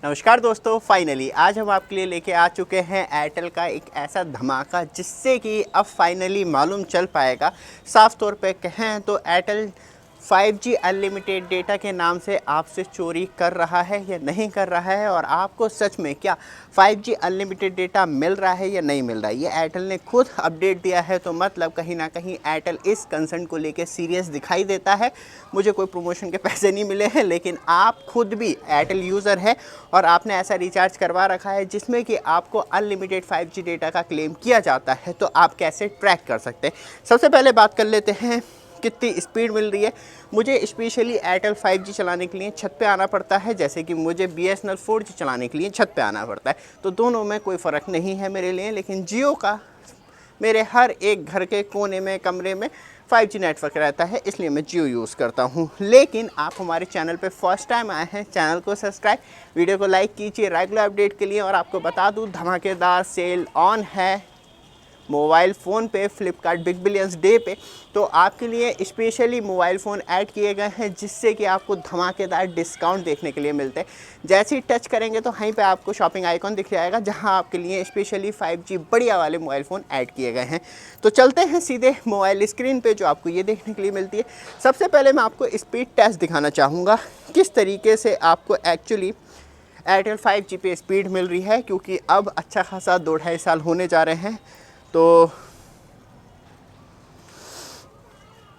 नमस्कार दोस्तों, फाइनली आज हम आपके लिए लेके आ चुके हैं एयरटेल का एक ऐसा धमाका जिससे कि अब फाइनली मालूम चल पाएगा। साफ तौर पे कहें तो एयरटेल 5G अनलिमिटेड डेटा के नाम से आपसे चोरी कर रहा है या नहीं कर रहा है, और आपको सच में क्या 5G अनलिमिटेड डेटा मिल रहा है या नहीं मिल रहा है। ये एयरटेल ने खुद अपडेट दिया है, तो मतलब कहीं ना कहीं एयरटेल इस कंसर्न को लेके सीरियस दिखाई देता है। मुझे कोई प्रमोशन के पैसे नहीं मिले हैं, लेकिन आप खुद भी एयरटेल यूज़र है और आपने ऐसा रिचार्ज करवा रखा है जिसमें कि आपको अनलिमिटेड 5G डेटा का क्लेम किया जाता है, तो आप कैसे ट्रैक कर सकते हैं। सबसे पहले बात कर लेते हैं कितनी स्पीड मिल रही है। मुझे स्पेशली एयरटेल 5G चलाने के लिए छत पे आना पड़ता है, जैसे कि मुझे BSNL 4G चलाने के लिए छत पे आना पड़ता है, तो दोनों में कोई फ़र्क नहीं है मेरे लिए। लेकिन जियो का मेरे हर एक घर के कोने में कमरे में 5G नेटवर्क रहता है, इसलिए मैं जियो यूज़ करता हूँ। लेकिन आप हमारे चैनल पे फर्स्ट टाइम आए हैं, चैनल को सब्सक्राइब, वीडियो को लाइक कीजिए रेगुलर अपडेट के लिए। और आपको बता दूँ, धमाकेदार सेल ऑन है मोबाइल फ़ोन पे फ्लिपकार्ट बिग बिलियंस डे पे, तो आपके लिए स्पेशली मोबाइल फ़ोन ऐड किए गए हैं जिससे कि आपको धमाकेदार डिस्काउंट देखने के लिए मिलते हैं। जैसे ही टच करेंगे तो वहीं पे आपको शॉपिंग आइकॉन दिख जाएगा, जहां आपके लिए स्पेशली 5G बढ़िया वाले मोबाइल फ़ोन ऐड किए गए हैं। तो चलते हैं सीधे मोबाइल स्क्रीन पे, जो आपको ये देखने के लिए मिलती है। सबसे पहले मैं आपको स्पीड टेस्ट दिखाना चाहूँगा, किस तरीके से आपको एक्चुअली एयरटेल 5G पे स्पीड मिल रही है, क्योंकि अब अच्छा खासा 2-2.5 साल होने जा रहे हैं। तो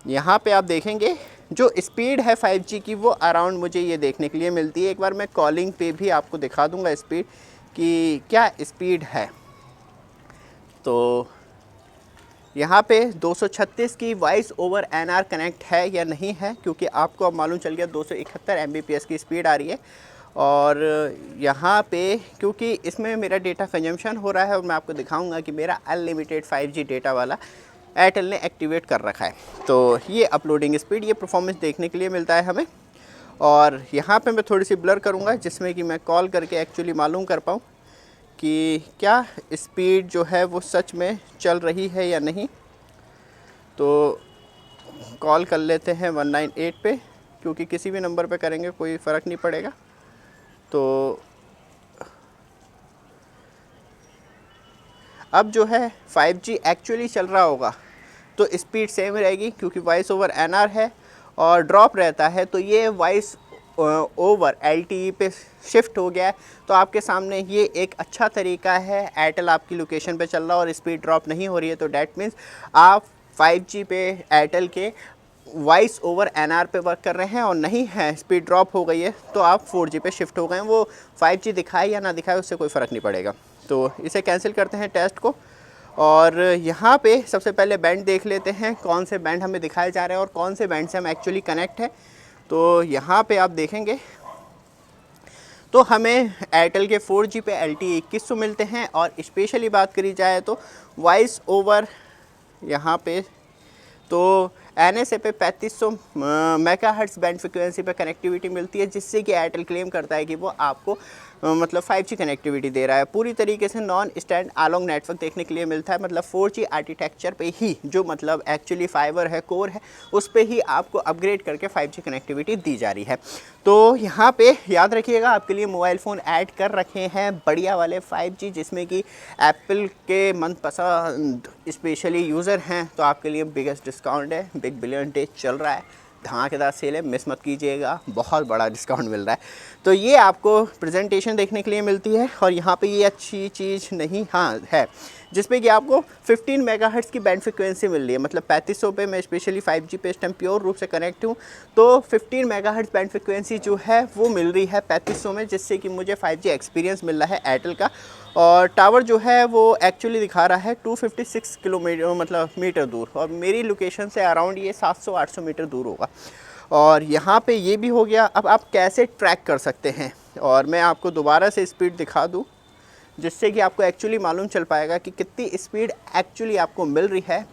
यहाँ पे आप देखेंगे जो स्पीड है 5G की, वो अराउंड मुझे ये देखने के लिए मिलती है। एक बार मैं कॉलिंग पे भी आपको दिखा दूँगा स्पीड कि क्या स्पीड है। तो यहाँ पे 236 की वॉइस ओवर NR कनेक्ट है या नहीं है, क्योंकि आपको अब मालूम चल गया 271 Mbps की स्पीड आ रही है। और यहाँ पे क्योंकि इसमें मेरा डेटा कंजम्पशन हो रहा है, और मैं आपको दिखाऊंगा कि मेरा अनलिमिटेड 5G डेटा वाला एयरटेल ने एक्टिवेट कर रखा है। तो ये अपलोडिंग स्पीड, ये परफॉर्मेंस देखने के लिए मिलता है हमें। और यहाँ पे मैं थोड़ी सी ब्लर करूँगा, जिसमें कि मैं कॉल करके एक्चुअली मालूम कर पाऊँ कि क्या स्पीड जो है वो सच में चल रही है या नहीं। तो कॉल कर लेते हैं 198 पे, क्योंकि किसी भी नंबर पे करेंगे कोई फ़र्क नहीं पड़ेगा। तो अब जो है 5G एक्चुअली चल रहा होगा तो स्पीड सेम रहेगी, क्योंकि वॉइस ओवर NR है और ड्रॉप रहता है, तो ये वॉइस ओवर LTE पे शिफ्ट हो गया है। तो आपके सामने ये एक अच्छा तरीका है, एयरटेल आपकी लोकेशन पे चल रहा और स्पीड ड्रॉप नहीं हो रही है, तो डैट मीन्स आप 5G पे एयरटेल के वॉइस ओवर NR पे वर्क कर रहे हैं, और नहीं है स्पीड ड्रॉप हो गई है तो आप 4G पे शिफ्ट हो गए हैं। वो 5G दिखाए या ना दिखाए उससे कोई फ़र्क नहीं पड़ेगा। तो इसे कैंसिल करते हैं टेस्ट को, और यहाँ पे सबसे पहले बैंड देख लेते हैं, कौन से बैंड हमें दिखाए जा रहे हैं और कौन से बैंड से हम एक्चुअली कनेक्ट है। तो यहाँ पे आप देखेंगे तो हमें एयरटेल के 4G पे LTE 2100 मिलते हैं, और स्पेशली बात करी जाए तो वॉइस ओवर यहाँ पे तो NSA पे 3500 मेगाहर्ट्ज़ बैंड फ्रिक्वेंसी पे कनेक्टिविटी मिलती है, जिससे कि एयरटेल क्लेम करता है कि वो आपको मतलब 5G कनेक्टिविटी दे रहा है। पूरी तरीके से नॉन स्टैंड अलोंग नेटवर्क देखने के लिए मिलता है, मतलब 4G आर्किटेक्चर पे ही, जो मतलब एक्चुअली फाइबर है, कोर है, उस पे ही आपको अपग्रेड करके 5G कनेक्टिविटी दी जा रही है। तो यहाँ पे याद रखिएगा, आपके लिए मोबाइल फ़ोन ऐड कर रखे हैं बढ़िया वाले 5G, जिसमें कि एप्पल के मनपसंद स्पेशली यूज़र हैं, तो आपके लिए बिगेस्ट डिस्काउंट है। बिग बिलियन डे चल रहा है, धमाकेदार सेल है, मिस मत कीजिएगा, बहुत बड़ा डिस्काउंट मिल रहा है। तो ये आपको प्रेजेंटेशन देखने के लिए मिलती है, और यहाँ पे ये अच्छी चीज़ नहीं हाँ है, जिसमें कि आपको 15 मेगाहर्ट्ज़ की बैंड फ्रिक्वेंसी मिल रही है। मतलब 3500 पे मैं स्पेशली 5G पे इस टाइम प्योर रूप से कनेक्ट हूँ, तो 15 मेगाहर्ट्ज़ बैंड फ्रिक्वेंसी जो है वो मिल रही है 3500 में, जिससे कि मुझे 5G एक्सपीरियंस मिल रहा है एयरटेल का। और टावर जो है वो एक्चुअली दिखा रहा है 256 किलोमीटर मतलब मीटर दूर, और मेरी लोकेशन से अराउंड ये 700-800 मीटर दूर होगा। और यहाँ पे ये भी हो गया। अब आप कैसे ट्रैक कर सकते हैं, और मैं आपको दोबारा से स्पीड दिखा दूँ, जिससे कि आपको एक्चुअली मालूम चल पाएगा कि कितनी स्पीड एक्चुअली आपको मिल रही है।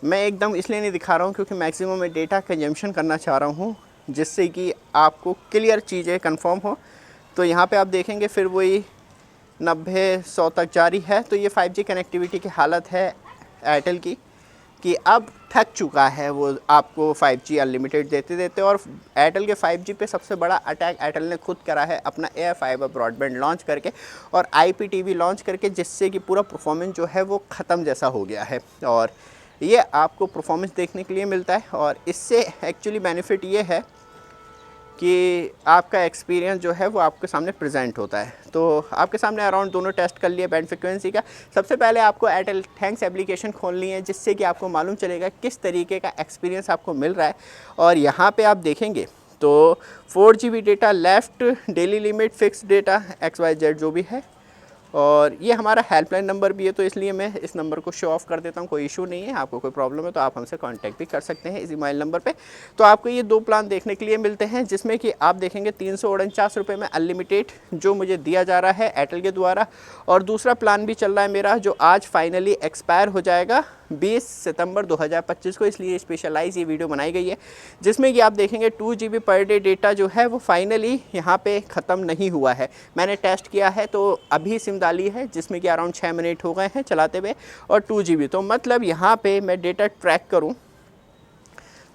मैं एकदम इसलिए नहीं दिखा रहा हूँ क्योंकि मैक्सिमम मैं डेटा कंजम्पशन करना चाह रहा हूँ, जिससे कि आपको क्लियर चीज़ें कंफर्म हो। तो यहाँ पे आप देखेंगे फिर वही 90-100 तक जारी है। तो ये 5G कनेक्टिविटी की हालत है एयरटेल की। कि अब थक चुका है वो आपको 5G अनलिमिटेड देते देते। और एयरटेल के 5G पे सबसे बड़ा अटैक एयरटेल ने खुद करा है अपना एयर फाइबर ब्रॉडबैंड लॉन्च करके और IPTV लॉन्च करके, जिससे कि पूरा परफॉर्मेंस जो है वो ख़त्म जैसा हो गया है। और ये आपको परफॉर्मेंस देखने के लिए मिलता है और इससे एक्चुअली बेनिफिट ये है कि आपका एक्सपीरियंस जो है वो आपके सामने प्रेजेंट होता है। तो आपके सामने अराउंड दोनों टेस्ट कर लिए बैंड फ्रिक्वेंसी का। सबसे पहले आपको एयरटेल थैंक्स एप्लीकेशन खोलनी है, जिससे कि आपको मालूम चलेगा किस तरीके का एक्सपीरियंस आपको मिल रहा है। और यहाँ पे आप देखेंगे तो 4GB data left, daily limit, fix data, XYZ जो भी है। और ये हमारा हेल्पलाइन नंबर भी है, तो इसलिए मैं इस नंबर को शो ऑफ़ कर देता हूँ। कोई इशू नहीं है, आपको कोई प्रॉब्लम है तो आप हमसे कांटेक्ट भी कर सकते हैं इस ईमेल नंबर पे। तो आपको ये 2 प्लान देखने के लिए मिलते हैं, जिसमें कि आप देखेंगे 349 रुपये में अनलिमिटेड जो मुझे दिया जा रहा है एयरटेल के द्वारा। और दूसरा प्लान भी चल रहा है मेरा, जो आज फाइनली एक्सपायर हो जाएगा 20 सितंबर 2025 को, इसलिए स्पेशलाइज ये वीडियो बनाई गई है, जिसमें कि आप देखेंगे 2GB पर डे डेटा जो है वो फाइनली यहाँ पे ख़त्म नहीं हुआ है। मैंने टेस्ट किया है तो अभी सिम डाली है, जिसमें कि अराउंड 6 मिनट हो गए हैं चलाते हुए, और 2GB। तो मतलब यहाँ पे मैं डेटा ट्रैक करूँ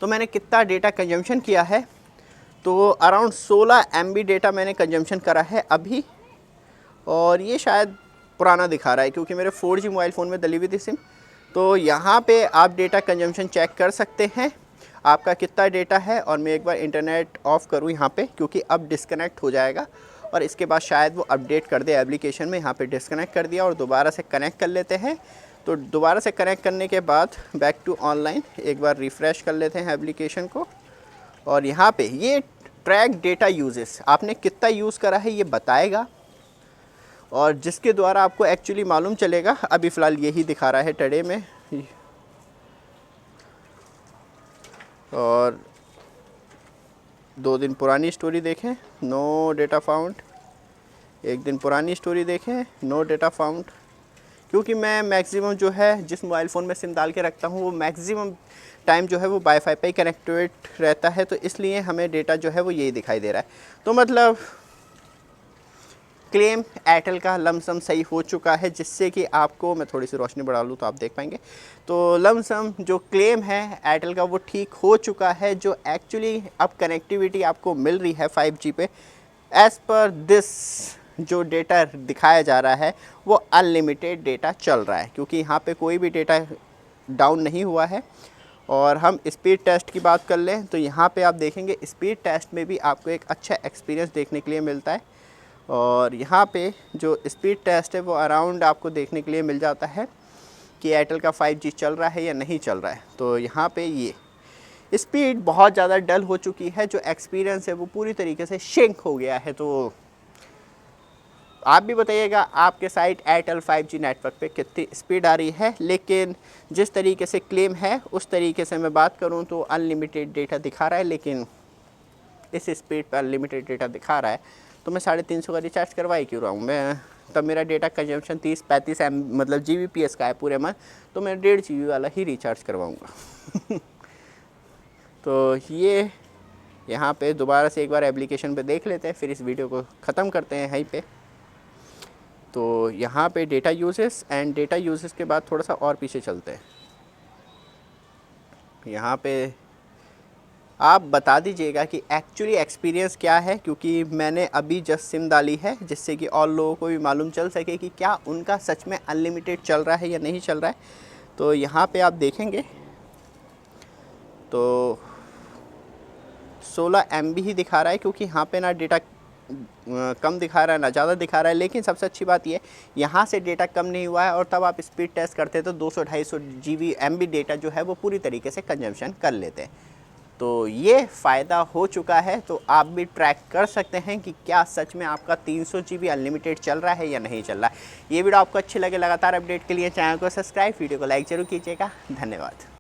तो मैंने कितना डेटा कंजम्पशन किया है, तो अराउंड 16 MB डेटा मैंने कंजम्पशन करा है अभी। और ये शायद पुराना दिखा रहा है क्योंकि मेरे 4G मोबाइल फ़ोन में डली हुई थी सिम। तो यहाँ पे आप डेटा कंजम्पशन चेक कर सकते हैं आपका कितना डेटा है। और मैं एक बार इंटरनेट ऑफ़ करूँ यहाँ पे, क्योंकि अब डिस्कनेक्ट हो जाएगा और इसके बाद शायद वो अपडेट कर दे एप्लीकेशन में। यहाँ पे डिस्कनेक्ट कर दिया और दोबारा से कनेक्ट कर लेते हैं। तो दोबारा से कनेक्ट करने के बाद बैक टू ऑनलाइन एक बार रिफ़्रेश कर लेते हैं एप्लीकेशन को। और यहाँ पे ये ट्रैक डेटा यूजेस आपने कितना यूज़ करा है ये बताएगा, और जिसके द्वारा आपको एक्चुअली मालूम चलेगा। अभी फ़िलहाल यही दिखा रहा है टुडे में। और 2 दिन पुरानी स्टोरी देखें, नो डेटा फाउंड। 1 दिन पुरानी स्टोरी देखें, नो डेटा फाउंड। क्योंकि मैं मैक्सिमम जो है जिस मोबाइल फ़ोन में सिम डाल के रखता हूँ वो मैक्सिमम टाइम जो है वो वाईफाई पे ही कनेक्टेड रहता है, तो इसलिए हमें डेटा जो है वो यही दिखाई दे रहा है। तो मतलब क्लेम एयरटेल का लमसम सही हो चुका है, जिससे कि आपको, मैं थोड़ी सी रोशनी बढ़ा लूँ तो आप देख पाएंगे। तो लमसम जो क्लेम है एयरटेल का वो ठीक हो चुका है। जो एक्चुअली अब कनेक्टिविटी आपको मिल रही है 5G पे, एज़ पर दिस जो डेटा दिखाया जा रहा है वो अनलिमिटेड डेटा चल रहा है, क्योंकि यहाँ पे कोई भी डेटा डाउन नहीं हुआ है। और हम स्पीड टेस्ट की बात कर लें तो यहाँ पे आप देखेंगे स्पीड टेस्ट में भी आपको एक अच्छा एक्सपीरियंस देखने के लिए मिलता है। और यहाँ पे जो स्पीड टेस्ट है वो अराउंड आपको देखने के लिए मिल जाता है कि एयरटेल का 5G चल रहा है या नहीं चल रहा है। तो यहाँ पे ये स्पीड बहुत ज़्यादा डल हो चुकी है, जो एक्सपीरियंस है वो पूरी तरीके से शिंक हो गया है। तो आप भी बताइएगा आपके साइट एयरटेल 5G नेटवर्क पे कितनी स्पीड आ रही है। लेकिन जिस तरीके से क्लेम है उस तरीके से मैं बात करूँ तो अनलिमिटेड डेटा दिखा रहा है, लेकिन इस स्पीड पर अनलिमिटेड डेटा दिखा रहा है तो मैं 350 का रिचार्ज करवा ही क्यों रहा हूँ। मैं तब मेरा डेटा कंजम्पशन 30-35 मतलब Gbps का है पूरे मंथ, तो मैं 1.5 GB वाला ही रिचार्ज करवाऊँगा। तो ये यहाँ पे दोबारा से एक बार एप्लीकेशन पे देख लेते हैं, फिर इस वीडियो को ख़त्म करते हैं यहीं पे। तो यहाँ पे data uses and data uses के बाद थोड़ा सा और पीछे चलते हैं। यहाँ पे आप बता दीजिएगा कि एक्चुअली एक्सपीरियंस क्या है, क्योंकि मैंने अभी जस्ट सिम डाली है, जिससे कि और लोगों को भी मालूम चल सके कि क्या उनका सच में अनलिमिटेड चल रहा है या नहीं चल रहा है। तो यहाँ पे आप देखेंगे तो 16 MB ही दिखा रहा है, क्योंकि यहाँ पे ना डेटा कम दिखा रहा है ना ज़्यादा दिखा रहा है। लेकिन सबसे अच्छी बात ये यहाँ से डेटा कम नहीं हुआ है, और तब आप स्पीड टेस्ट करते हैं तो 200-250 MB डेटा जो है वो पूरी तरीके से कंजम्पशन कर लेते हैं। तो ये फ़ायदा हो चुका है। तो आप भी ट्रैक कर सकते हैं कि क्या सच में आपका 300 GB अनलिमिटेड चल रहा है या नहीं चल रहा है। ये वीडियो आपको अच्छी लगे, लगातार अपडेट के लिए चैनल को सब्सक्राइब, वीडियो को लाइक ज़रूर कीजिएगा। धन्यवाद।